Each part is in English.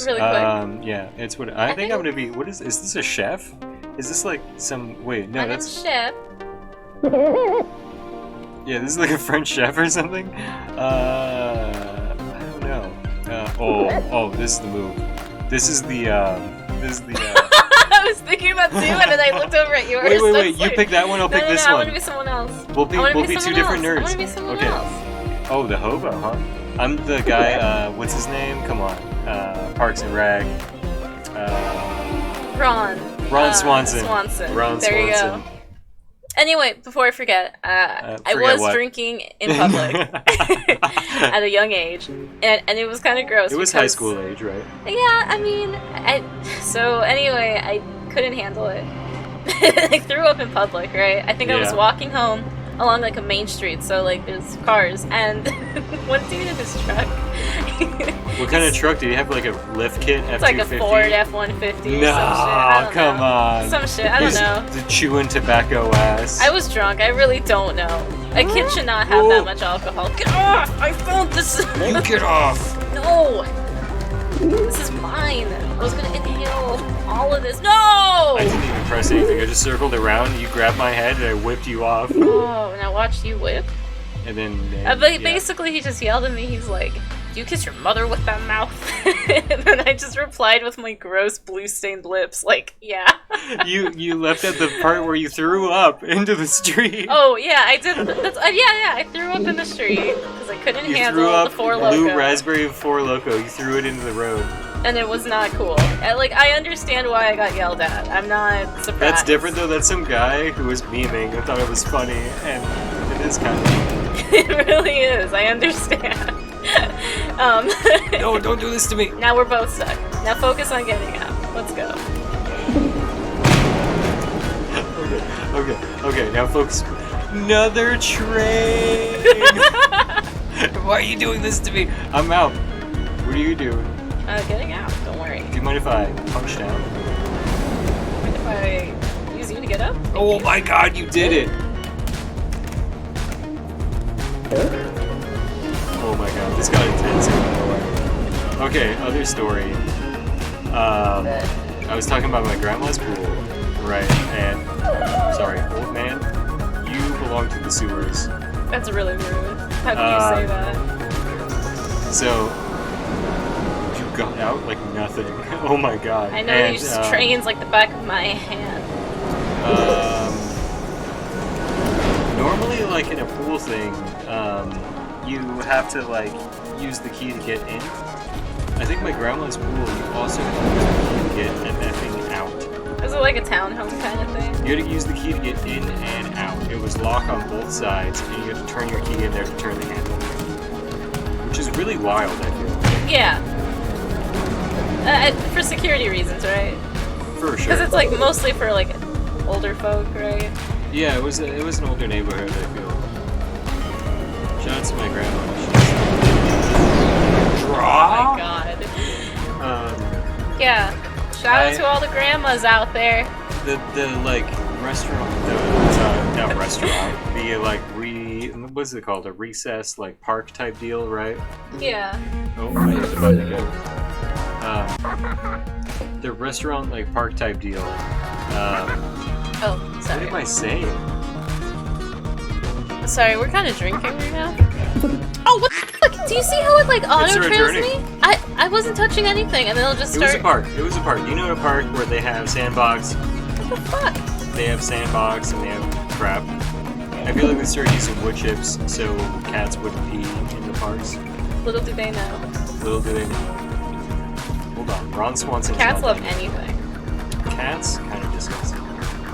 house. Really quick. Yeah, it's what I think I'm gonna be. What is this a chef? Is this like some? Wait, no, I'm that's. a chef. Yeah, this is like a French chef or something. I don't know. Oh, this is the move. This is the. I was thinking that too, and then I looked over at yours. Wait. You pick that one. I'll pick this I one. want to be someone else. We'll be two different nerds. I want to be someone else. Oh, the hobo, huh? I'm the guy. What's his name? Come on. Parks and Rec. Ron Swanson. There you go. Anyway, before I forget, I was drinking in public at a young age, and it was kind of gross. It was high school age, right? Yeah, I mean, so anyway, I couldn't handle it. I threw up in public, right? I think I was walking home along like a main street, so like there's cars, and one dude in his truck. What kind of truck? Did he have like a lift kit? It's like a Ford F-150. No, come on. Some shit. I don't know. The chewing tobacco ass. I was drunk. I really don't know. A kid should not have that much alcohol. Get off! I found this. You get off. No. This is mine. I was gonna inhale all of this. No! I didn't even press anything. I just circled around. You grabbed my head and I whipped you off. Oh, and I watched you whip. And then. Basically, he just yelled at me. He's like, "Do you kiss your mother with that mouth?" And then I just replied with my gross blue-stained lips, like, "Yeah." You left at the part where you threw up into the street. Oh yeah, I did. Yeah. I threw up in the street because I couldn't handle the Four Loko. Blue raspberry Four Loko. You threw it into the road. And it was not cool. I understand why I got yelled at. I'm not surprised. That's different though. That's some guy who was memeing and thought it was funny, and it is kind of. It really is. I understand. No, don't do this to me. Now we're both stuck. Now focus on getting out. Let's go. Okay. Now focus. Another train. Why are you doing this to me? I'm out. What are you doing? Getting out. Don't worry. Do you mind if I punch down? Mind if I use you to get up? Oh my God! You did it. Oh my God, this got intense. Okay, other story. I was talking about my grandma's pool, right? And sorry, old man, you belong to the sewers. That's really rude. How can you say that? So you got out like nothing. Oh my God. I know these trains like the back of my hand. Normally, like in a pool thing, you have to like use the key to get in. I think my grandma's pool, you also have to use the key to get an effing out. Is it like a townhome kind of thing? You had to use the key to get in and out. It was locked on both sides, and you had to turn your key in there to turn the handle. Which is really wild, I feel. Yeah. For security reasons, right? For sure. Because it's like mostly for like older folk, right? Yeah, it was an older neighborhood, I feel. Shout out to my grandma. Oh my God. Yeah. Shout out to all the grandmas out there. The like restaurant, not restaurant. The like what's it called? A recess like park type deal, right? Yeah. Oh, I used to buy the good. The restaurant like park type deal. Oh, sorry. What am I saying? Sorry, we're kind of drinking right now. Oh, what the fuck? Do you see how it like auto trails me? I wasn't touching anything, and then it'll just start. It was a park. You know a park where they have sandbox. What the fuck? They have sandbox and they have crap. I feel like they started using wood chips so cats wouldn't pee in the parks. Little do they know. Little do they know. Hold on, Ron Swanson. Cats love anything. Cats kind of disgusting.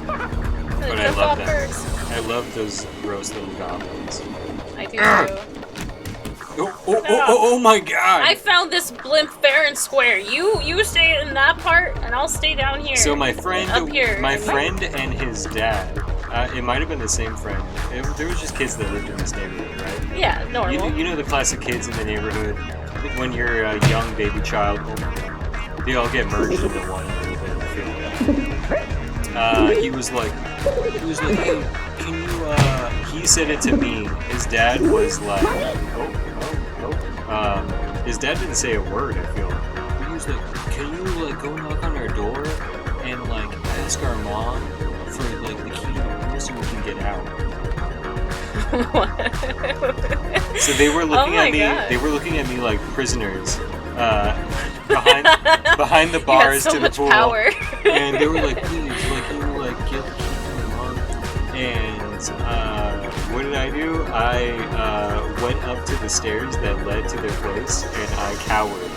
But I love them. I love those gross little goblins. I do too. Oh my God! I found this blimp fair and square. You stay in that part, and I'll stay down here. So my friend, up here. My friend and his dad. It might have been the same friend. There was just kids that lived in this neighborhood, right? Yeah, normal. You know the classic kids in the neighborhood. When you're a young baby child, they all get merged into one a little bit. I feel. He was like, hey, can you? He said it to me. His dad was like, his dad didn't say a word. I feel. What are you was like, can you like go knock on our door and like ask our mom for like the key to the pool so we can get out? What? So they were looking at me. God. They were looking at me like prisoners behind the bars so to the much pool, power. and they were like, please, like you like get the key from your mom. And what did I do? I went up to the stairs that led to their place, and I cowered.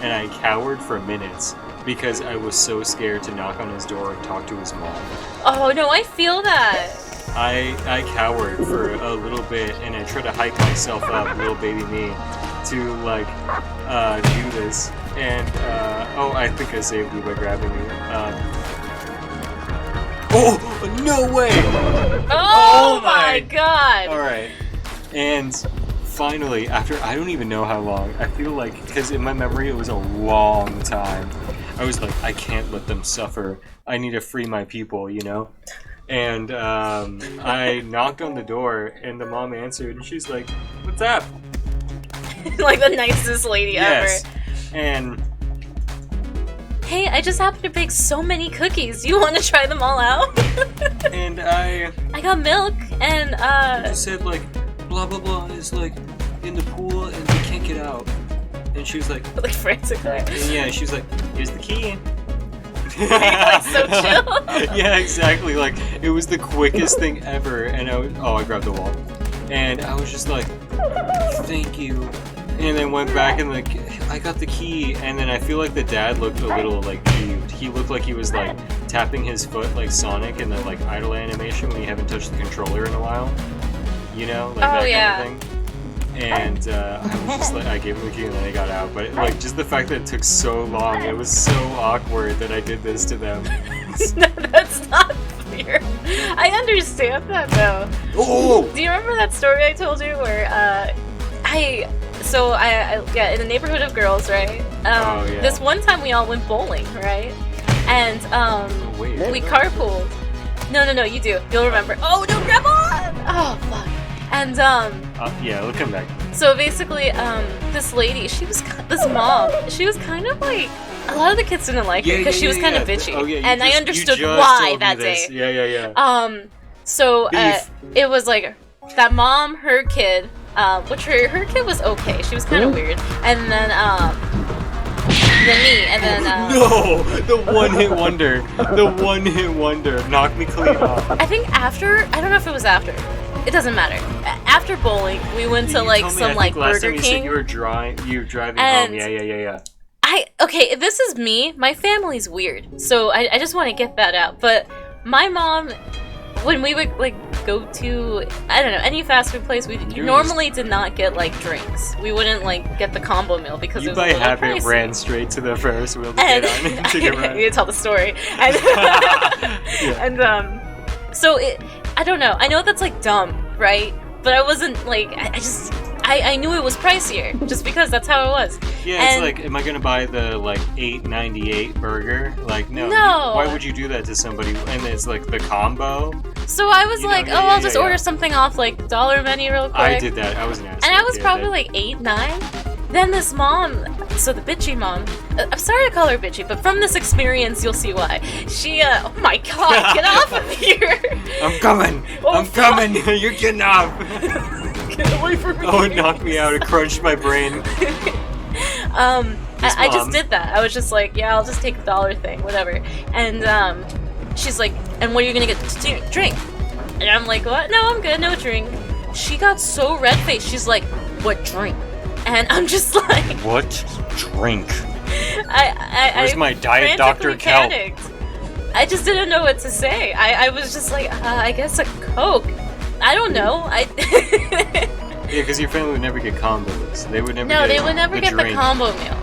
And I cowered for minutes because I was so scared to knock on his door and talk to his mom. Oh no, I feel that. I cowered for a little bit, and I tried to hype myself up, little baby me, to like do this. And oh, I think I saved you by grabbing you. Oh no way! Oh my god! All right, and finally, after I don't even know how long, I feel like because in my memory it was a long time. I was like, I can't let them suffer. I need to free my people, you know. And I knocked on the door, and the mom answered, and she's like, "What's up?" Like the nicest lady Yes. ever. And Hey, I just happened to bake so many cookies. You want to try them all out? and I got milk and just said like, blah blah blah is like in the pool and we can't get out. And she was like, like frantically. and yeah, she was like, here's the key. Like so chill. Yeah, exactly. Like it was the quickest thing ever, and I grabbed the wall, and I was just like, thank you, and then went back and like I got the key, and then I feel like the dad looked a little like peeved. He looked like he was like tapping his foot like Sonic in the like idle animation when you haven't touched the controller in a while, you know, like that kind of thing. And I was just like, I gave him the key and then I got out. But like, just the fact that it took so long, it was so awkward that I did this to them. No, that's not fair. I understand that though. Oh! Do you remember that story I told you where I yeah, in the neighborhood of girls, right? Oh, yeah. This one time we all went bowling, right? And we carpooled. No, you do. You'll remember. Oh no, grandma! Oh fuck. And yeah, we'll come back. so basically, this lady, this mom, she was kind of like, a lot of the kids didn't like her because she was kind of bitchy. Oh, yeah, and I understood why that day. Yeah. So it was like that mom, her kid, which her kid was okay. She was kind of weird. And then me, and then no, the one-hit wonder. The one-hit wonder. Knock me clean off. I think after, I don't know if it was after. It doesn't matter. After bowling, we went to like some like Burger King. You said you were driving home. Yeah. Okay, this is me. My family's weird, so I just want to get that out. But my mom, when we would like go to, I don't know, any fast food place, we normally did not get like drinks. We wouldn't like get the combo meal because it was a little pricey. ran straight to the Ferris wheel to get on to get around. You tell the story. And, and so I don't know. I know that's like dumb, right? But I wasn't like, I knew it was pricier just because that's how it was. Yeah, it's like, am I gonna buy the like $8.98 burger? Like, no. Why would you do that to somebody? And it's like the combo. So I was like, I'll just order something off like dollar menu real quick. I did that. I was an asshole. And I was probably like 8, 9. Then this mom, so the bitchy mom, I'm sorry to call her bitchy, but from this experience you'll see why. She, oh my god, get off of here! I'm coming! I'm coming! You're getting off! Get away from me! Oh, it knocked me out. It crunched my brain. I just did that. I was just like, yeah, I'll just take the dollar thing, whatever. And she's like, and what are you gonna get to drink? And I'm like, what? No, I'm good, no drink. She got so red-faced. She's like, what drink? And I'm just like, what drink? Where's my Diet Dr. Kelp? I just didn't know what to say. I was just like, I guess a Coke. I don't know. Yeah, because your family would never get combos. They would never. No, they would never get the combo meal.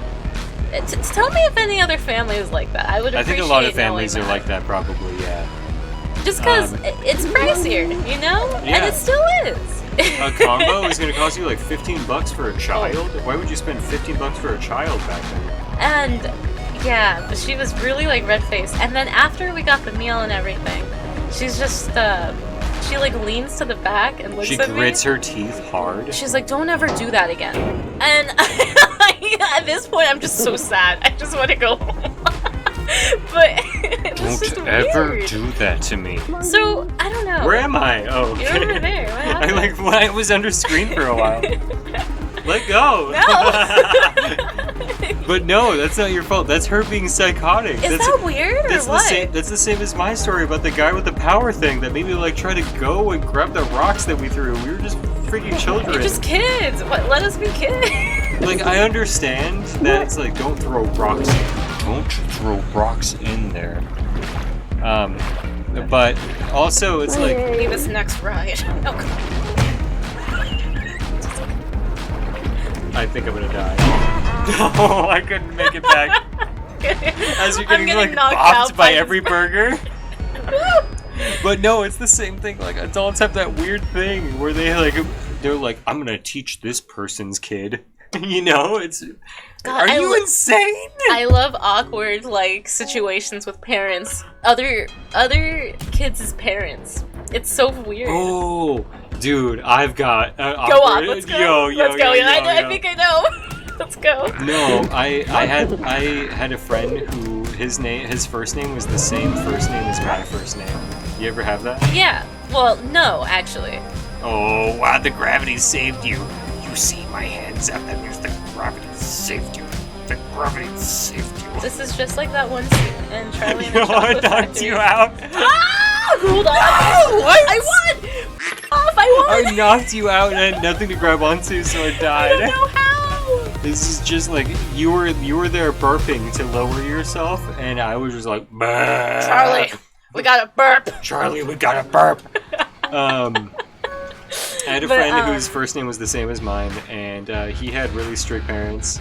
Tell me if any other family is like that. I would. I think a lot of families are like that, probably. Yeah. Just because it's pricier, you know, and it still is. A combo is going to cost you like $15 for a child? Why would you spend $15 for a child back then? And yeah, but she was really like red-faced. And then after we got the meal and everything, she's just she like leans to the back and looks She at me. grits her teeth hard. She's like, don't ever do that again. And at this point, I'm just so sad. I just want to go home. But it was just Don't ever weird. do that to me. So, I don't know. Where am I? Oh, okay. You're over there. What happened? I was under screen for a while. Let go. No. But no, that's not your fault. That's her being psychotic. Is that weird or that's what? That's the same as my story about the guy with the power thing that made me like try to go and grab the rocks that we threw. We were just freaking children. You're just kids. What? Let us be kids. Like, I understand that it's like, don't throw rocks. Don't throw rocks in there. But also it's like, Maybe this next ride. Oh, come on. I think I'm gonna die. No, I couldn't make it back. As you're getting like bopped by every burger. But no, it's the same thing. Like, adults have that weird thing where they're like, I'm gonna teach this person's kid. You know, it's. God, are you insane? I love awkward like situations with parents, other kids' parents. It's so weird. Oh, dude, I've got. Go on, let's go. Let's go. I think I know. Let's go. No, I had a friend who his first name was the same first name as my first name. You ever have that? Yeah. Well, no, actually. Oh wow, the gravity saved you. You see my hands up, that means the gravity saved you. The gravity saved you. This is just like that one scene in Charlie and the I Chocolate knocked Factory. you out. Ah! Hold on. No, what? I won. I won. I knocked you out and I had nothing to grab onto, so I died. I don't know how. This is just like you were there burping to lower yourself, and I was just like, bah. Charlie, we gotta burp. Charlie, we gotta burp. I had a friend whose first name was the same as mine, and he had really strict parents.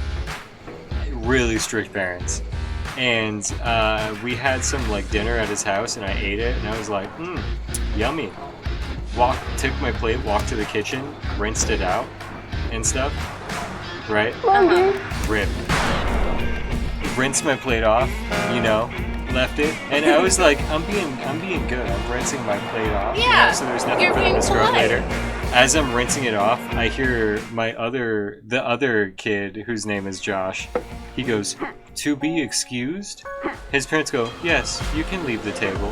Really strict parents. And we had some like dinner at his house, and I ate it, and I was like, yummy. Took my plate, walked to the kitchen, rinsed it out, and stuff. Right? Rip. Rinsed my plate off, you know, left it, and I was like, I'm being good. I'm rinsing my plate off, Yeah, you know, so there's nothing you're for them being to scrub polite. later. As I'm rinsing it off, I hear the other kid whose name is Josh. He goes, "To be excused?" His parents go, "Yes, you can leave the table."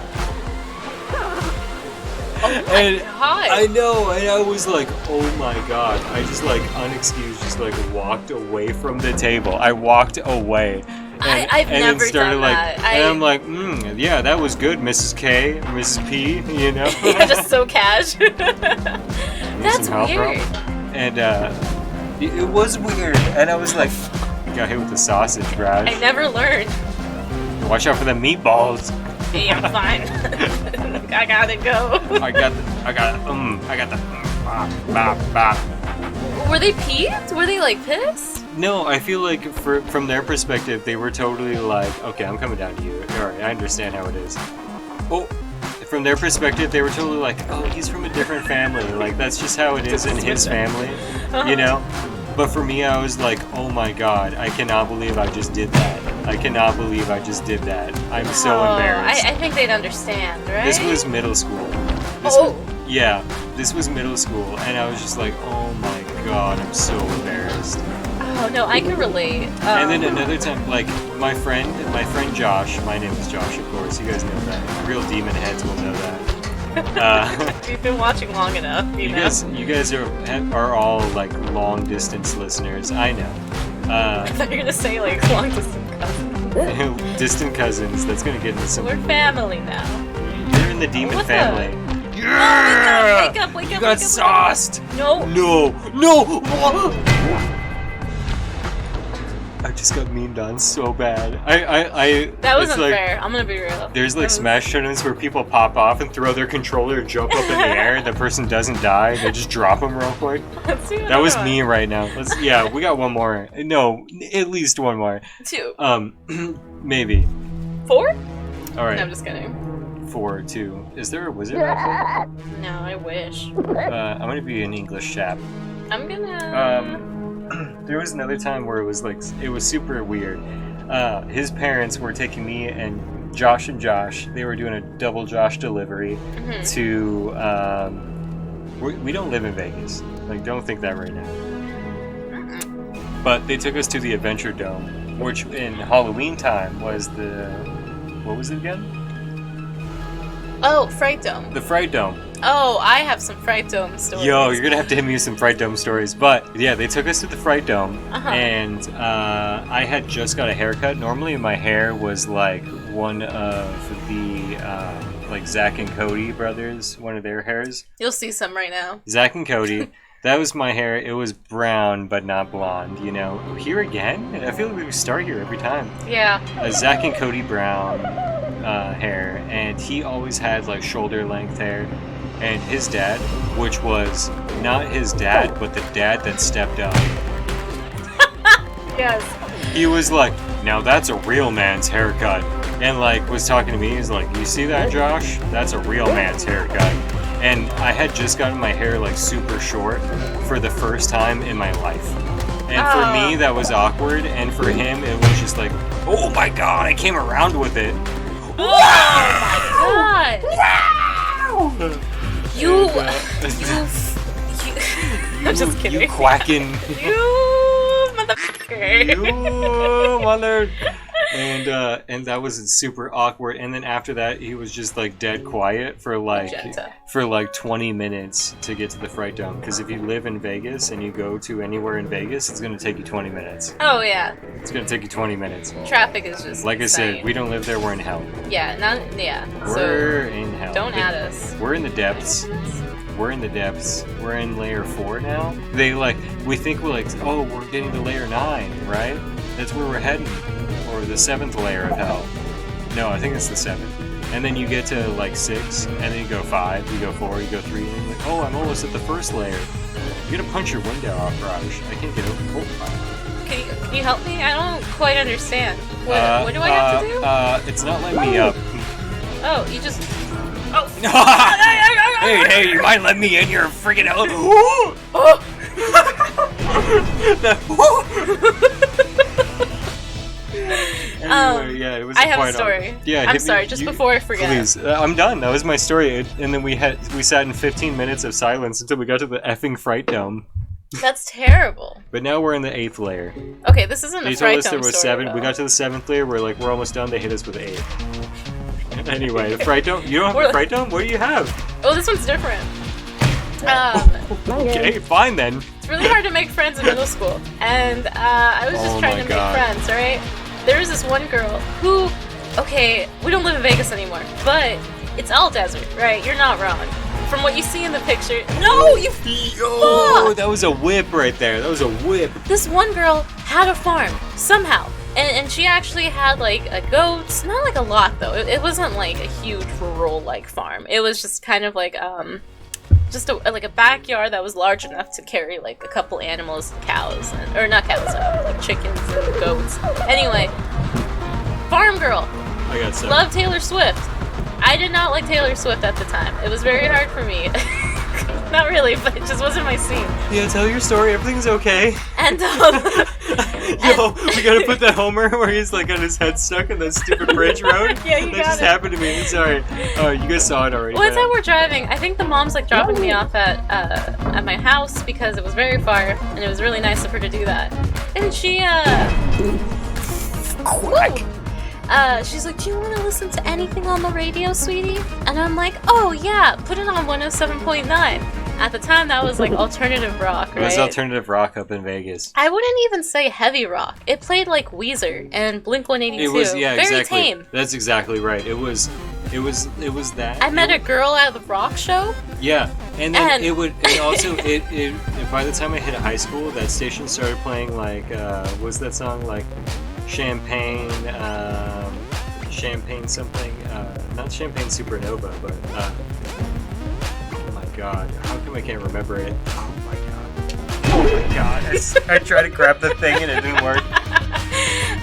And God. I know, and I was like, oh my god. I just like unexcused just like walked away from the table. I walked away. And, I've and never then started done like, that. And I'm like, yeah, that was good, Mrs. K, Mrs. P, you know? You're just so cash. Need That's some help, bro? weird. And it was weird. And I was like, got hit with the sausage, Raj. I never learned. Watch out for the meatballs. Hey, I'm fine. I gotta go. I got the bop, bop. Were they peeved? Were they like pissed? No, I feel like from their perspective, they were totally like, okay, I'm coming down to you. Alright, I understand how it is. Oh, from their perspective, they were totally like, oh, he's from a different family. Like, that's just how it is in his family, you know? But for me, I was like, oh my god, I cannot believe I just did that. I cannot believe I just did that. I'm so embarrassed. I think they'd understand, right? This was middle school. This was middle school, and I was just like, oh my god, I'm so embarrassed. Oh no, I can relate. And then another time, like my friend Josh. My name is Josh, of course. You guys know that. Real demon heads will know that. You've been watching long enough. You guys are all like long distance listeners. I know. I thought you were gonna say like long distance cousins. Distant cousins. That's gonna get into some. We're family now. You're in the demon family. Yeah! Wake up! You got sauced. No. No. I just got memed on so bad. That wasn't like, fair. I'm gonna be real. There's like Smash tournaments where people pop off and throw their controller and jump up in the air, and the person doesn't die. They just drop them real quick. Let's see That was me right now. We got one more. No, at least one more. 2. Maybe. 4? All right. No, I'm just kidding. 4, 2. Is there a wizard out No, I wish. there? I'm gonna be an English chap. I'm gonna. There was another time where it was super weird. His parents were taking me and Josh and Josh. They were doing a double Josh delivery to. We don't live in Vegas. Like, don't think that right now. But they took us to the Adventure Dome, which in Halloween time was the. What was it again? Oh, Fright Dome. The Fright Dome. Oh, I have some Fright Dome stories. Yo, you're gonna have to hit me with some Fright Dome stories. But yeah, they took us to the Fright Dome, and I had just got a haircut. Normally, my hair was like one of the like Zach and Cody brothers, one of their hairs. You'll see some right now. Zach and Cody. That was my hair. It was brown, but not blonde, you know. Here again? I feel like we start here every time. Yeah. Zach and Cody Brown hair, and he always had like shoulder length hair. And his dad, which was not his dad, but the dad that stepped up. Yes. He was like, now that's a real man's haircut. And like was talking to me, he's like, you see that, Josh? That's a real man's haircut. And I had just gotten my hair like super short for the first time in my life. And for me, that was awkward. And for him, it was just like, oh my god, I came around with it. Oh my god! You, I'm just kidding. You quacking. You motherfucker. You mother. And that was super awkward. And then after that, he was just like dead quiet for like 20 minutes to get to the Fright Dome. Because if you live in Vegas and you go to anywhere in Vegas, it's gonna take you 20 minutes. Oh yeah. It's gonna take you 20 minutes. Traffic is just like insane. I said, we don't live there. We're in hell. Yeah, We're in hell. Don't add us. We're in the depths. We're in the depths. We're in layer 4 now. We think we're like, oh, we're getting to layer 9, right? That's where we're heading. Or the 7th layer of hell. No, I think it's the 7th. And then you get to like 6, and then you go 5, you go 4, you go 3, and you're like, oh, I'm almost at the 1st layer. You gotta punch your window off, Raj. I can't get over. Oh. Can you help me? I don't quite understand. What do I have to do? It's not letting me up. Oh, you just. Oh. Hey, you mind letting me in? You're freaking out. Anyway, yeah, it was. I have a story. Yeah, I'm sorry. Just before I forget. Please, I'm done. That was my story. And then we sat in 15 minutes of silence until we got to the effing Fright Dome. That's terrible. But now we're in the 8th layer. Okay, this isn't a Fright Dome story. They told us there was 7. Though. We got to the 7th layer. We're like, we're almost done. They hit us with 8. Anyway, the Fright Dome. You don't have a Fright Dome? What do you have? Oh, this one's different. Okay, fine then. It's really hard to make friends in middle school, and I was just trying to make friends, right? There was this one girl who, okay, we don't live in Vegas anymore, but it's all desert, right? You're not wrong. From what you see in the picture, no, you. Oh, that was a whip right there. That was a whip. This one girl had a farm somehow. And she actually had like a goat, not like a lot though. It wasn't like a huge rural like farm. It was just kind of like just like a backyard that was large enough to carry like a couple animals, cows, or not cows, like chickens and goats. Anyway, farm girl. I got some. Love Taylor Swift. I did not like Taylor Swift at the time. It was very hard for me. Not really, but it just wasn't my scene. Yeah, tell your story. Everything's okay. And yo, we gotta put the Homer where he's like got his head stuck in that stupid bridge road. Yeah, you that got just it. happened to me. Sorry. Oh, you guys saw it already. Well, it's how we're driving. I think the mom's like dropping me off at my house because it was very far, and it was really nice of her to do that. And she quack. She's like, do you want to listen to anything on the radio, sweetie? And I'm like, oh yeah, put it on 107.9. At the time, that was like alternative rock, right? It was alternative rock up in Vegas. I wouldn't even say heavy rock. It played like Weezer and Blink-182. It was, yeah, very exactly. tame. That's exactly right. It was that. I met a girl at the rock show. Yeah, and then it would, and also it by the time I hit high school, that station started playing like what was that song, like Champagne something, not Champagne Supernova, but oh my god, how come I can't remember it? Oh my god, I tried to grab the thing and it didn't work.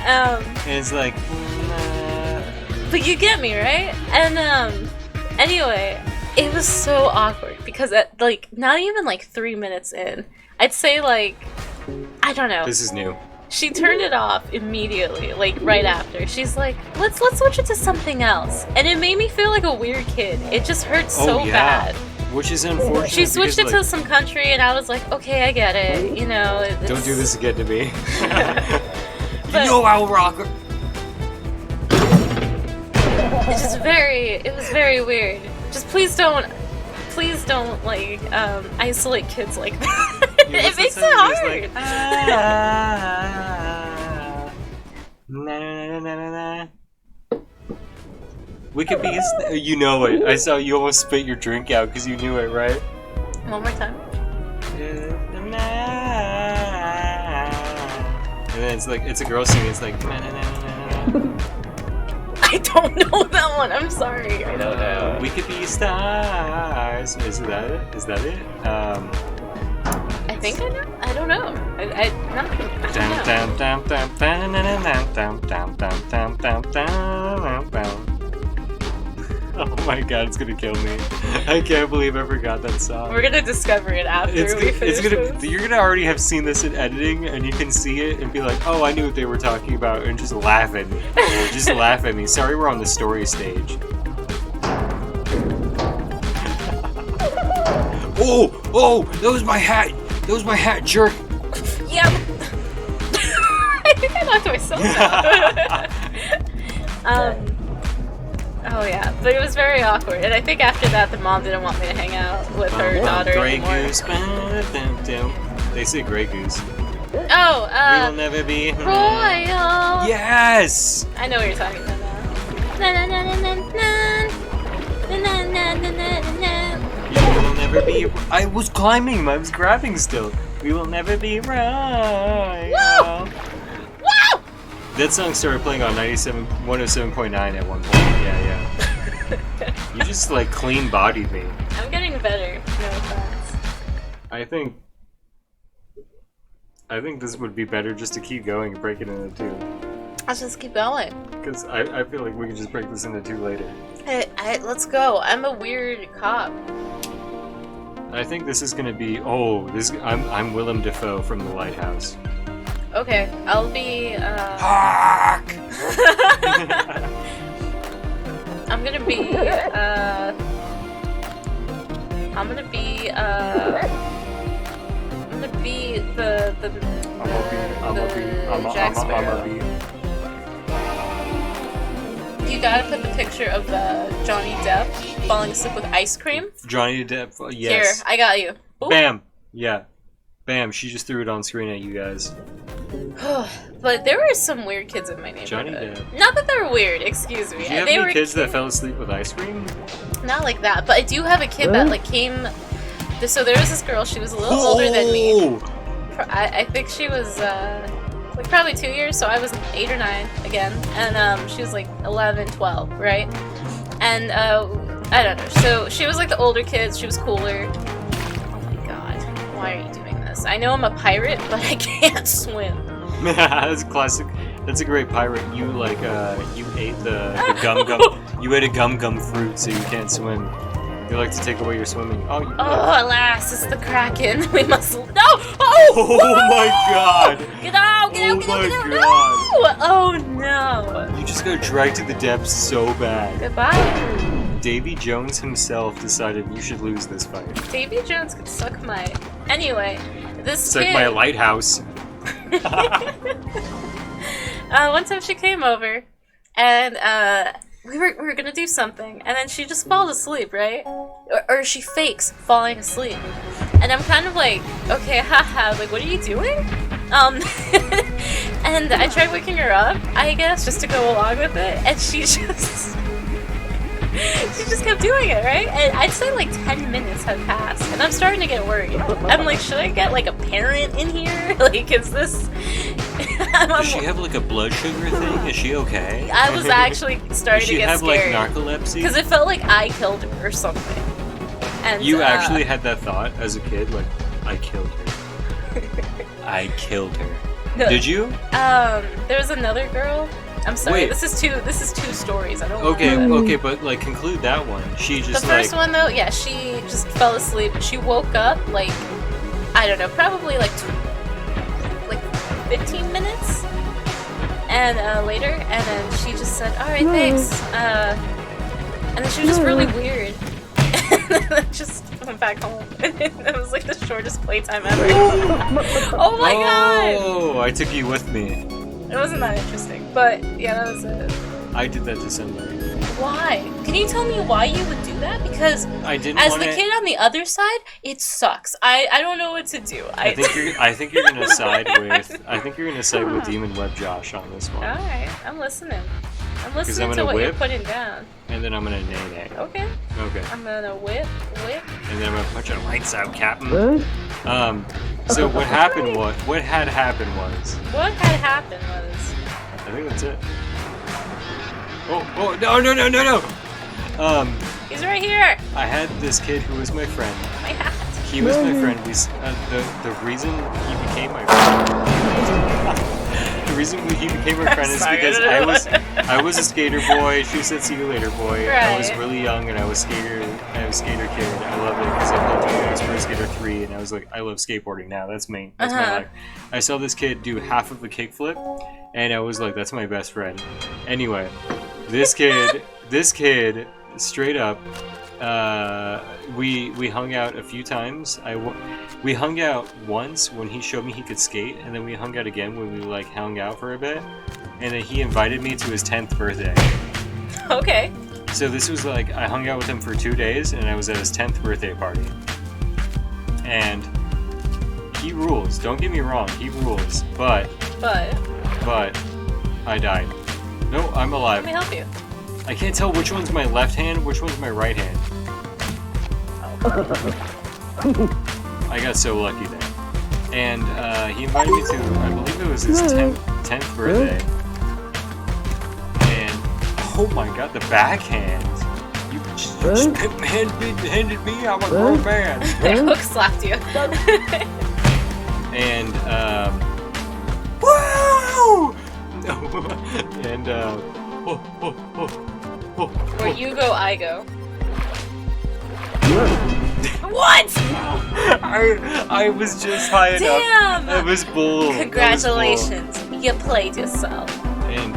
And it's like, but you get me, right? And anyway, it was so awkward because at like not even like 3 minutes in, I'd say like, I don't know. This is new. She turned it off immediately, like right after. She's like, let's switch it to something else. And it made me feel like a weird kid. It just hurt so bad. Which is unfortunate. She switched it to some country and I was like, okay, I get it. You know, don't do this again to me. But, you know I'll rock her. It's just it was very weird. Just please don't like isolate kids like that. It makes it hard. Like, na. We could be. You know it. I saw you almost spit your drink out because you knew it, right? One more time. And then it's a girl singing. It's like. I don't know that one. I'm sorry. I don't know. We could be stars. Is that it? I think I know. I don't know. I don't know. Oh my god, it's gonna kill me. I can't believe I forgot that song. We're gonna discover it after we finish this. You're gonna already have seen this in editing, and you can see it and be like, oh, I knew what they were talking about, and just laugh at me. Just laugh at me. Sorry we're on the story stage. Oh, that was my hat! That was my hat, jerk! Yeah. I think I knocked myself out. Oh yeah, but it was very awkward, and I think after that the mom didn't want me to hang out with her daughter anymore. Goose. They say Grey Goose. Oh, we will never be royal. Yes! I know what you're talking about now. You will never be. I was climbing. I was grabbing still. We will never be royal. Whoa! Whoa! That song started playing on 107.9 at one point. Yeah. You just like clean bodied me. I'm getting better. No offense. I think this would be better just to keep going and break it into two. Let's just keep going. Because I feel like we can just break this into two later. Let's go. I'm a weird cop. I think this is gonna be. I'm Willem Dafoe from The Lighthouse. Okay, I'll be. Hark! I'm gonna be. I'm gonna be the Jack Sparrow. You gotta put the picture of Johnny Depp falling asleep with ice cream. Johnny Depp, yes. Here, I got you. Ooh. Bam! Yeah. Bam, she just threw it on screen at you guys. But there were some weird kids in my neighborhood. Johnny Depp. Not that they're weird, excuse me. Do you have any kids that fell asleep with ice cream? Not like that, but I do have a kid that like came. So there was this girl. She was a little older than me. I think she was like probably 2 years. So I was 8 or 9 again, and she was like 11, 12, right? And I don't know. So she was like the older kids. She was cooler. Oh my god, why are you doing this? I know I'm a pirate, but I can't swim. That's classic. That's a great pirate. You like you ate the gum. You ate a gum fruit, so you can't swim. They like to take away your swimming. Oh, alas, it's the Kraken. We must. No! Oh my god! Get out! Get out! Get out! No! Oh no! You just got dragged to the depths so bad. Goodbye. Davy Jones himself decided you should lose this fight. Davy Jones could suck my. Anyway, this kid. Suck my lighthouse. One time she came over, and we were gonna do something, and then she just falls asleep, right? Or she fakes falling asleep, and I'm kind of like, okay, haha, like what are you doing? And I tried waking her up, I guess, just to go along with it, and she just kept doing it, right? And I'd say like 10 minutes had passed, and I'm starting to get worried. I'm like, should I get like a parent in here? Like, is this... Does she have like a blood sugar thing? Is she okay? I was actually starting to get scared. Does she have like narcolepsy? Because it felt like I killed her or something. And you actually had that thought as a kid? Like, I killed her. I killed her. No. Did you? There was another girl. I'm sorry. Wait. This is two stories. I don't. Okay, but like conclude that one. She just the first one though. Yeah, she just fell asleep. She woke up like I don't know, probably like 15 minutes and later, and then she just said, "All right, thanks." And then she was just really weird, and then I just went back home. It was like the shortest playtime ever. Oh my god! Oh, I took you with me. It wasn't that interesting, but yeah, that was it. I did that to somebody. Why? Can you tell me why you would do that? Because I didn't as wanna... the kid on the other side, it sucks. I don't know what to do. I think you're gonna side with... I think you're gonna side with Demon Web Josh on this one. Alright, I'm listening. I'm listening to what you're putting down. And then I'm gonna nay-nay. Okay. Okay. I'm gonna whip. And then I'm gonna punch your lights out, Captain. So what happened was... What had happened was... I think that's it. Oh, no! He's right here! I had this kid who was my friend. My hat. He was my friend. The reason he became my friend... the reason he became my friend is because I was a skater boy. She said, "See you later, boy." Right. I was really young and I was skater kid. I loved it because I played Tony Hawk's Pro Skater 3 and I was like, I love skateboarding now. That's me. That's my life. I saw this kid do half of a kickflip and I was like, that's my best friend. Anyway, this kid, straight up, we hung out a few times. We hung out once when he showed me he could skate, and then we hung out again when we like hung out for a bit, and then he invited me to his 10th birthday. Okay. So this was like, I hung out with him for 2 days, and I was at his 10th birthday party. And he rules. Don't get me wrong, he rules. But I died. No, I'm alive. Let me help you. I can't tell which one's my left hand, which one's my right hand. I got so lucky there. And he invited me to, I believe it was his 10th birthday. And, oh my god, the backhand. You just handed me, I'm a grown man. Hook slapped you. And, woo! And, Where you go, I go. What? I was just high enough. Damn! It was bull. Congratulations, you played yourself. And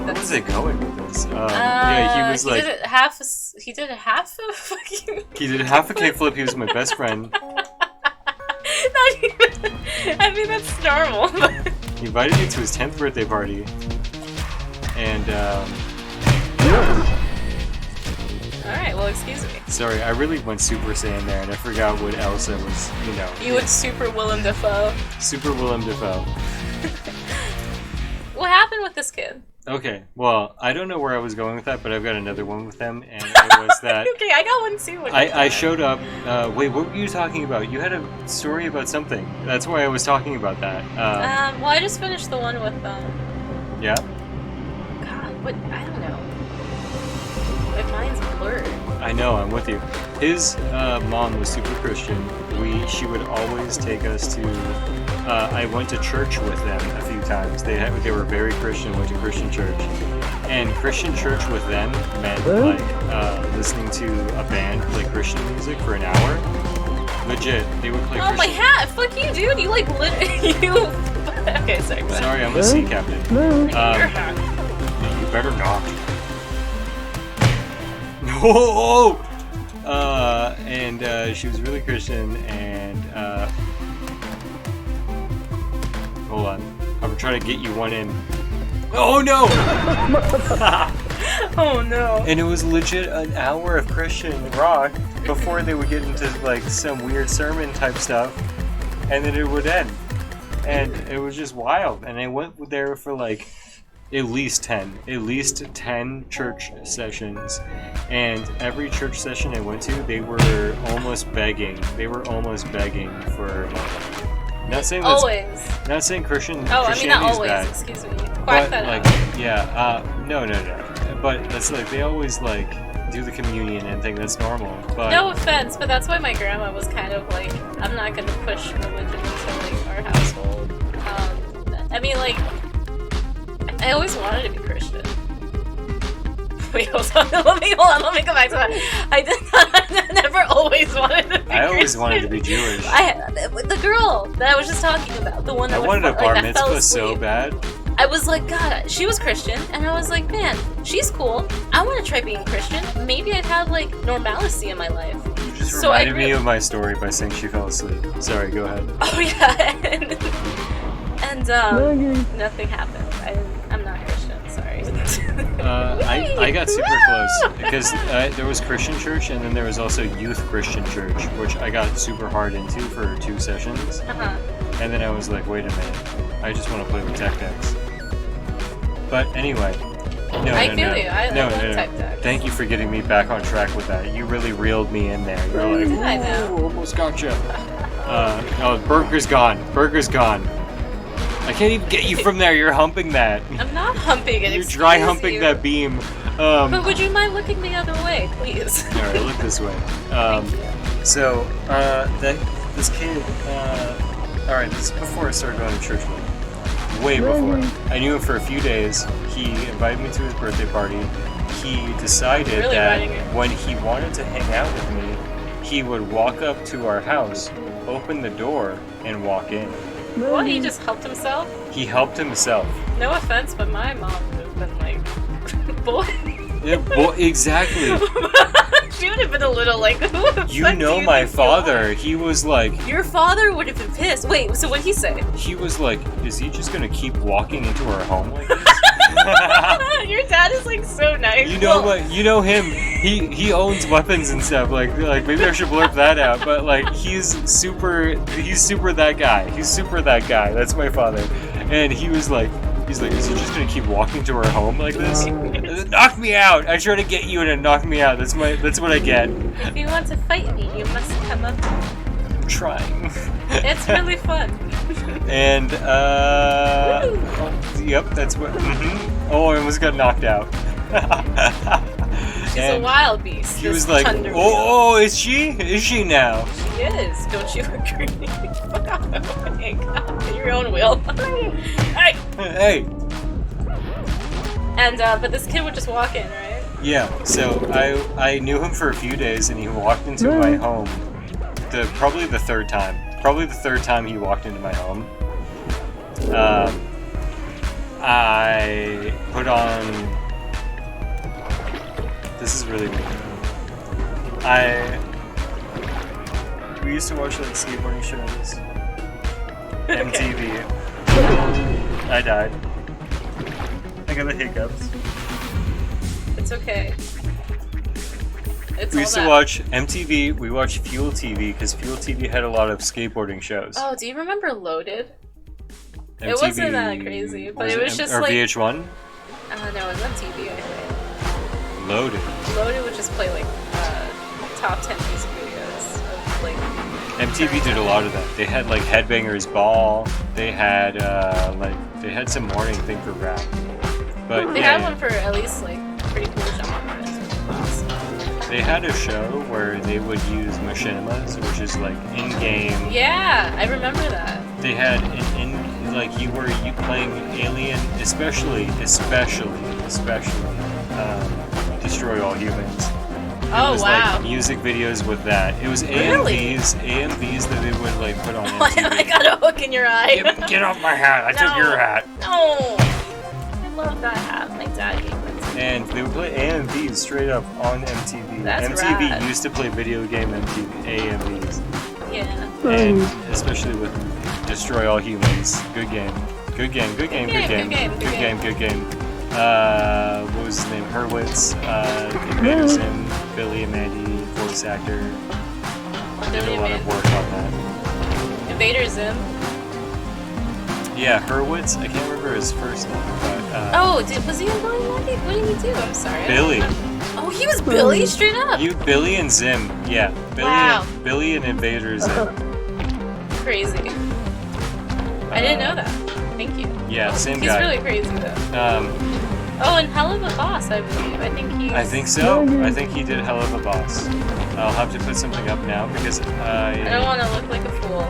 where was it going with this? Yeah, he was like. He did half a fucking. He did half a kickflip. He was my best friend. Not even. I mean, that's normal. He invited me to his 10th birthday party, and Alright, well, excuse me. Sorry, I really went Super Saiyan there, and I forgot what else I was, you know. You went Super Willem Dafoe. Super Willem Dafoe. What happened with this kid? Okay, well, I don't know where I was going with that, but I've got another one with them, and it was that... Okay, I got one too. I showed up... wait, what were you talking about? You had a story about something. That's why I was talking about that. Well, I just finished the one with, Yeah? God, what? I don't know. My mind's blurred. I know, I'm with you. His mom was super Christian. She would always take us to... I went to church with them a few times. They were very Christian, went to Christian church. And Christian church with them meant like listening to a band play Christian music for an hour. Legit, they would play Christian... my hat! Fuck you, dude! You like literally... you... Okay, sorry, go ahead. Sorry, I'm a sea captain. Your hat. You better not. No! And she was really Christian, and hold on, I'm trying to get you one in. Oh no! Oh no! And it was legit an hour of Christian rock before they would get into like some weird sermon type stuff, and then it would end, and it was just wild. And I went there for like at least 10 church sessions, and every church session I went to, they were almost begging for money. Not saying that's, always. Not saying Christianity not is always. bad. Excuse me. But that like, out. Yeah, no. But that's like they always like do the communion and think that's normal. But No offense, but that's why my grandma was kind of like, I'm not gonna push religion into like our household. I mean, like, I always wanted to be Christian. Wait, hold on. Let me go back to that. I never always wanted to be I always Christian. wanted to be Jewish. The girl that I was just talking about, the one that I wanted a bar that fell mitzvah so asleep. bad. I was like, God, she was Christian, and I was like, man, she's cool. I want to try being Christian. Maybe I'd have like normalcy in my life. You just So reminded me of my story by saying she fell asleep. Sorry, go ahead. Oh yeah, and nothing happened. I'm not Christian. Sorry. I got super close because there was Christian church and then there was also youth Christian church, which I got super hard into for 2 sessions. And then I was like, wait a minute, I just want to play with tech decks. But anyway, I feel you. I love tech decks. Thank you for getting me back on track with that. You really reeled me in there. You're like, I know. Almost gotcha. Oh, burger's gone. Burger's gone. I can't even get you from there. You're humping that. I'm not humping it. You're dry humping that beam. But would you mind looking the other way, please? All right, look this way. So this kid. All right, this is before I started going to church. Way before. I knew him for a few days. He invited me to his birthday party. He decided really that when he wanted to hang out with me, he would walk up to our house, open the door, and walk in. What? He just helped himself? He helped himself. No offense, but my mom would have been like, boy. Yeah, well, exactly. She would have been a little like, you know my father. He was like... Your father would have been pissed. Wait, so what'd he say? He was like, is he just gonna keep walking into our home like this? Your dad is like so nice. You know what? You know him. He owns weapons and stuff. Like maybe I should blurb that out. But like he's super that guy. He's super that guy. That's my father. And he was like, is he just gonna keep walking to our home like this? Knock me out! I try to get you and knock me out. That's what I get. If you want to fight me, you must come up. I'm trying. It's really fun. And yep, that's what. Oh, I almost got knocked out. She's a wild beast. He was like, oh, is she? Is she now? She is. Don't you agree? Fuck off. Get your own wheel. Hey. Hey. And but this kid would just walk in, right? Yeah. So I knew him for a few days, and he walked into my home. Probably the third time. Probably the third time he walked into my home. I put on. This is really weird. We used to watch like skateboarding shows. MTV. I died. I got the hiccups. It's okay. We used to watch MTV. We watched Fuel TV because Fuel TV had a lot of skateboarding shows. Oh, do you remember Loaded? MTV, it wasn't that crazy, but it was just or like... VH1? No, it was MTV, I think. Loaded. Loaded would just play like top 10 music videos of like... MTV did a lot of that. They had like Headbangers Ball. They had they had some morning thing for rap. But they had one for at least like pretty cool genres. They had a show where they would use machinimas, which is like in-game. Yeah, I remember that. They had you playing Alien, especially Destroy All Humans. It was like music videos with that. It was AMVs that they would like put on MTV. I got a hook in your eye. Get off my hat! I took your hat. No, I love that hat. My dad gave it to me. And they would play AMVs straight up on MTV. That's MTV rad. used to play video game AMVs. Yeah. And especially with Destroy All Humans. Good game. Good game. What was his name? Hurwitz, Invader Zim, Billy and Mandy, voice actor. Did a lot of work on that. Invader Zim? Yeah, Hurwitz. I can't remember his first name, but... was he in Billy and Mandy? What did he do? I'm sorry. Billy. Oh, he was Billy? Straight up? Billy and Zim. Yeah. Billy and Invader Zim. Crazy. I didn't know that. Thank you. Yeah, same He's guy. He's really crazy, though. And Hell of a Boss, I believe. I think so. I think he did Hell of a Boss. I'll have to put something up now because I don't want to look like a fool.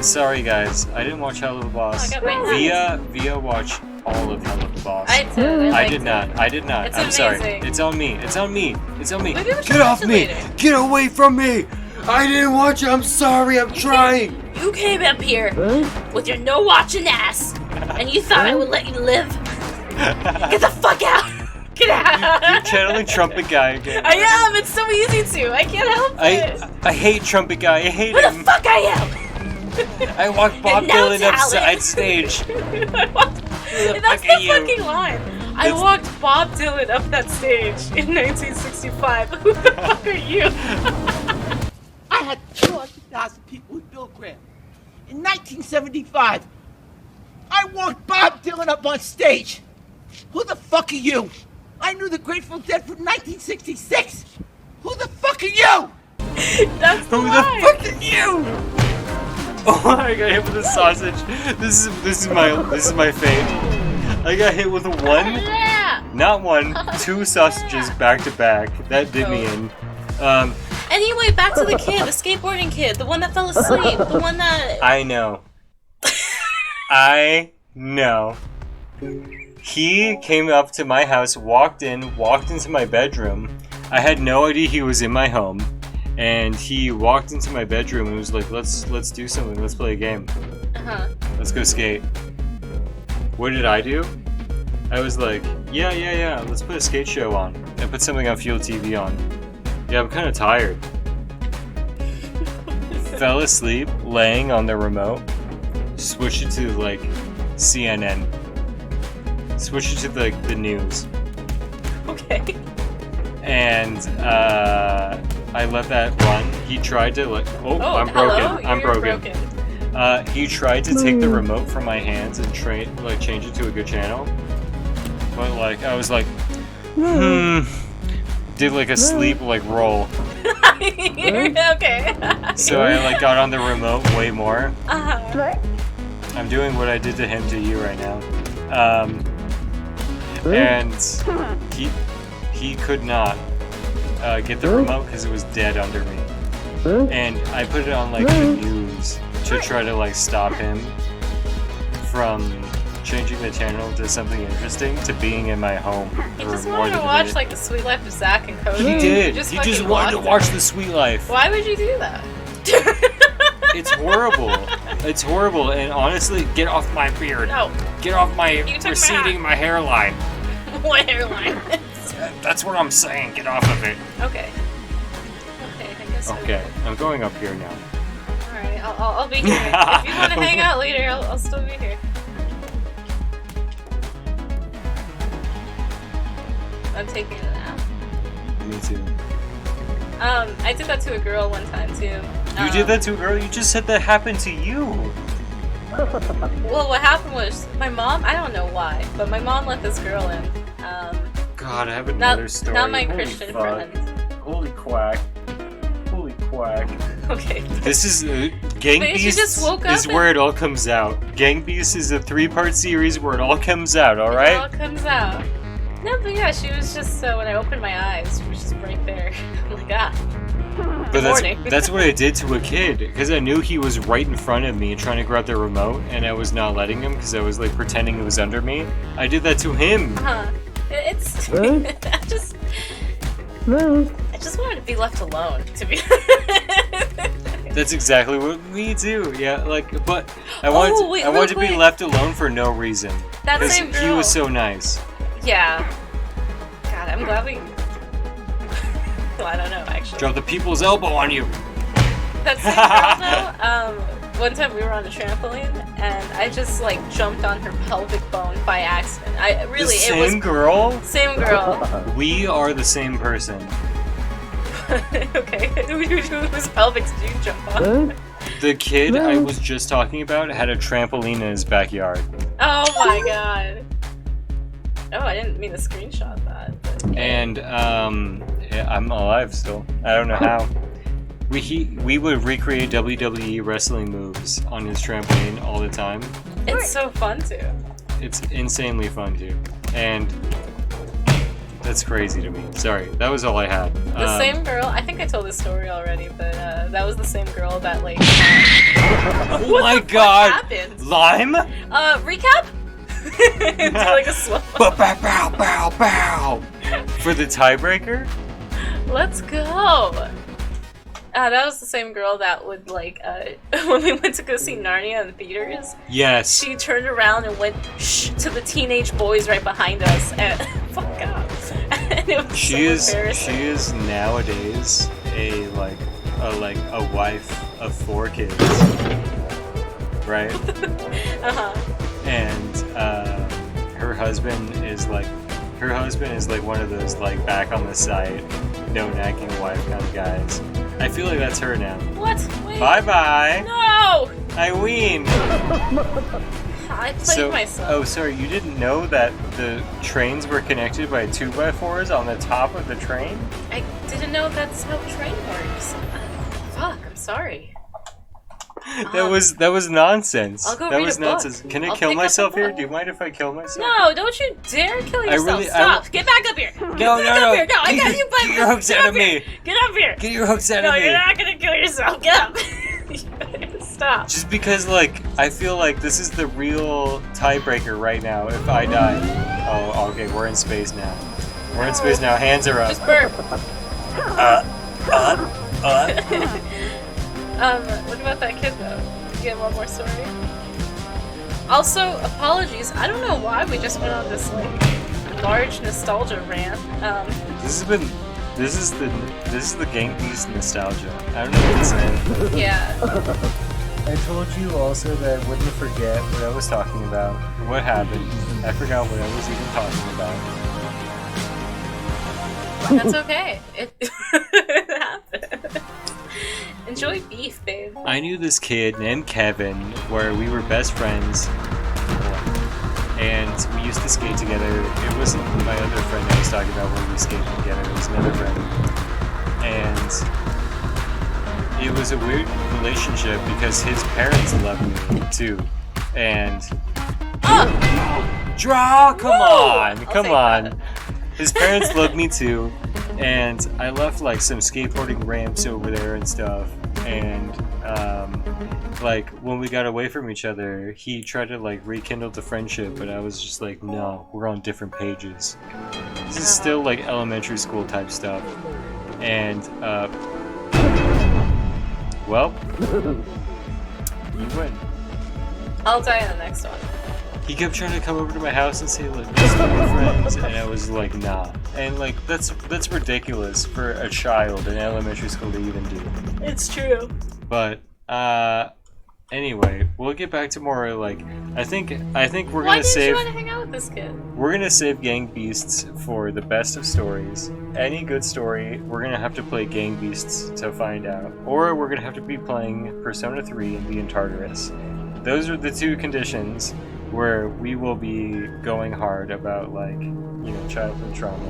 Sorry guys, I didn't watch Hell of a Boss. I got my Via watched all of Hello Boss. I did. I did not. I did not. It's I'm sorry. amazing. It's on me. It's on me. It's on me. Maybe we should Get off watch it me! later. Get away from me! I didn't watch it. I'm sorry. I'm trying. You came up here with your no-watching ass, and you thought I would let you live. Get the fuck out! Get out! You're channeling Trumpet Guy again. I am. It's so easy to. I can't help it. I hate Trumpet Guy. I hate Who the him. fuck I am? I walked Bob And now Dylan up Talon. side stage. That's fuck the are you? fucking line. I That's- walked Bob Dylan up that stage in 1965. Who the fuck are you? I had 200,000 people with Bill Graham. In 1975, I walked Bob Dylan up on stage. Who the fuck are you? I knew the Grateful Dead from 1966. Who the fuck are you? That's the Who the line. fuck are you? Oh, I got hit with a sausage. This is my fate. I got hit with Yeah. not one, 2 sausages back to back. That did me in. Anyway, back to the kid, the skateboarding kid, the one that fell asleep, the one that. I know. I know. He came up to my house, walked into my bedroom. I had no idea he was in my home. And he walked into my bedroom and was like, let's do something, let's play a game. Uh-huh. Let's go skate. What did I do? I was like, yeah, let's put a skate show on. And put something on Field TV on. Yeah, I'm kind of tired. Fell asleep, laying on the remote. Switched it to, like, CNN. Switched it to, like, the news. Okay. And, I let that run. He tried to, like, I'm broken. Hello? I'm You're broken. He tried to take the remote from my hands and change it to a good channel. But, like, I was like, did, like, a sleep, like, roll. Okay. So I, like, got on the remote way more. Uh-huh. I'm doing what I did to him to you right now. And he could not get the remote because it was dead under me. And I put it on, like, the news to try to, like, stop him from changing the channel to something interesting to being in my home. He for just more wanted than to a watch, minute. like, The Sweet Life of Zach and Cody. He did. You He just fucking wanted to walked watch it. The Sweet Life. Why would you do that? It's horrible. It's horrible. And honestly, get off my beard. No. Get off my You took my receding my hairline. What hairline? That's what I'm saying. Get off of it. Okay. Okay, I guess. Okay, I'm going up here now. Alright, I'll be here. If you want to hang out later, I'll still be here. I'm taking a nap. Me too. I did that to a girl one time too. You did that to a girl? You just said that happened to you. Well, what happened was my mom. I don't know why, but my mom let this girl in. God, I have another Not, story. not my Holy Christian fuck. friend. Holy quack. Holy quack. Okay. This is Gang Wait, she Beasts just woke up is and- where it all comes out. Gang Beasts is a 3-part series where it all comes out. All It all right. comes out. No, but yeah, she was just when I opened my eyes, she was just right there. I'm like, ah. But morning. that's what I did to a kid because I knew he was right in front of me trying to grab the remote and I was not letting him because I was like pretending it was under me. I did that to him. It's I just wanted to be left alone, to be. That's exactly what we do. Yeah, like, but I wanted real to be quick. left alone for no reason. That Because same he girl. was so nice. Yeah. God, I'm glad we. Well, I don't know actually. Drop the people's elbow on you. That same girl though. One time we were on a trampoline and I just like jumped on her pelvic bone by accident. The same girl? Same girl. We are the same person. Okay. Whose pelvic did you jump on? The kid I was just talking about had a trampoline in his backyard. Oh my god. Oh, I didn't mean to screenshot that. But... And yeah, I'm alive still. I don't know how. We would recreate WWE wrestling moves on his trampoline all the time. It's so fun too. It's insanely fun too. And that's crazy to me. Sorry, that was all I had. The same girl, I think I told this story already, but that was the same girl that like Oh my god! happened? Lime? Recap? Do like a slow. Bow, bow, bow, bow, bow. For the tiebreaker? Let's go. That was the same girl that would like when we went to go see Narnia in theaters. Yes. She turned around and went shh to the teenage boys right behind us, and fuck off. And it was embarrassing. She is nowadays a wife of 4 kids, right? And her husband is like one of those like back on the side, no nagging wife kind of guys. I feel like that's her now. What? Wait. Bye bye. No. Eileen. I played myself. Oh, sorry. You didn't know that the trains were connected by 2x4s on the top of the train? I didn't know that's how train works. Fuck. I'm sorry. That was nonsense. I'll go that read was a book. nonsense. Can I I'll kill pick up myself a here? book. Do you mind if I kill myself? No, don't you dare kill yourself. Stop. Get back up here. Get No, back up here. No, I got you, bud. Get your hooks out of me. Get up here. Get your hooks out No, of me. you're not gonna kill yourself. Get up. Stop. Just because, like, I feel like this is the real tiebreaker right now if I die. Oh, okay, we're in space now. We're in space now. Hands are up. Just burp. What about that kid, though? You get one more story? Also, apologies. I don't know why we just went on this, like, large nostalgia rant. This is the Gang Beast nostalgia. I don't know what to say. Yeah. I told you also that I wouldn't forget what I was talking about. What happened? I forgot what I was even talking about. That's okay. It happened. Enjoy beef, babe. I knew this kid named Kevin where we were best friends. And we used to skate together. It wasn't my other friend I was talking about when we skated together. It was another friend. And it was a weird relationship because his parents loved me too. And come on. His parents loved me too. And I left like some skateboarding ramps over there and stuff. And like when we got away from each other, he tried to like rekindle the friendship, but I was just like, no, we're on different pages. This is still like elementary school type stuff. And well, you win. I'll die in the next one. He kept trying to come over to my house and say like, let's be friends, and I was like, nah. And like that's ridiculous for a child in elementary school to even do. It's true. But anyway, we'll get back to more like I think we're Why gonna didn't save. you want to hang out with this kid? We're gonna save Gang Beasts for the best of stories. Any good story, we're gonna have to play Gang Beasts to find out, or we're gonna have to be playing Persona 3 and be in Tartarus. Those are the 2 conditions where we will be going hard about like, you know, childhood trauma.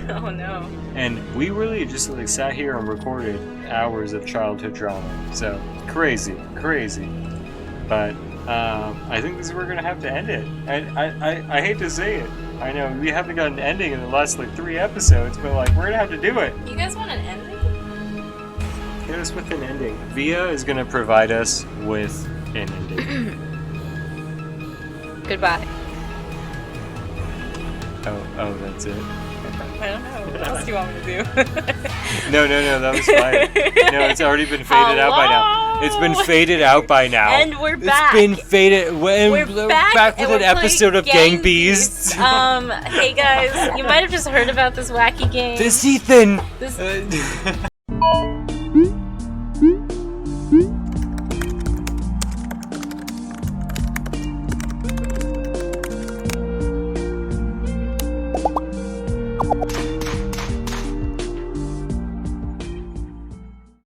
Oh no. And we really just like sat here and recorded hours of childhood trauma. So crazy. But I think this is where we're gonna have to end it. And I hate to say it. I know we haven't got an ending in the last like 3 episodes, but like we're gonna have to do it. You guys want an ending? Hit us with an ending. Via is gonna provide us with an ending. Goodbye. Oh, that's it. I don't know. What else do you want me to do? No, that was fine. No, it's already been faded out by now. It's been faded out by now. And we're back. It's been faded. We're back with and an we're episode of Gang Beasts. Hey guys, you might have just heard about this wacky game. This Ethan. This.